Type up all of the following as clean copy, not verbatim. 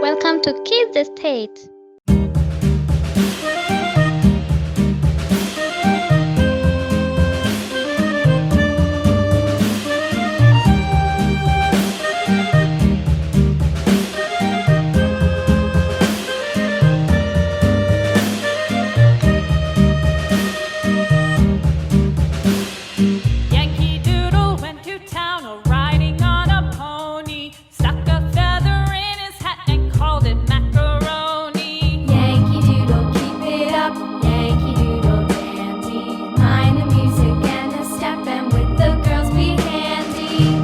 Welcome to Kids Estate. Yankee Doodle went to town riding on a pony, stuck a feather in his hat and called it macaroni. Yankee Doodle, keep it up, Yankee Doodle dandy. Mind the music and the step, and with the girls be handy.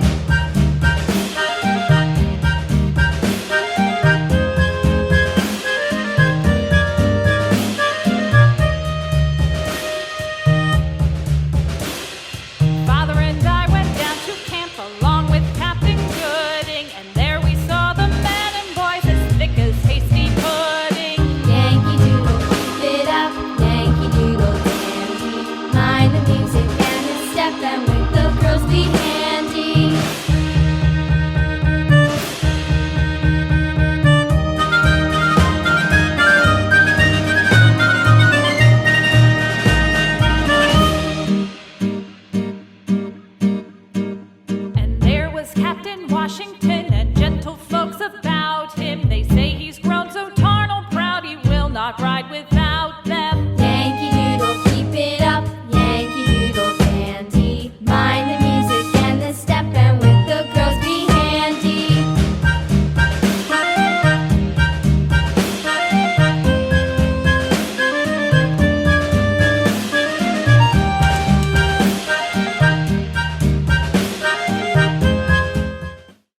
Father and I went down to camp along with Captain Gooding, and there we saw the men and boys as thick as hasty pudding. Yankee Doodle, keep it up, Yankee Doodle dandy. Mind the music and the step, and with the girls be handy.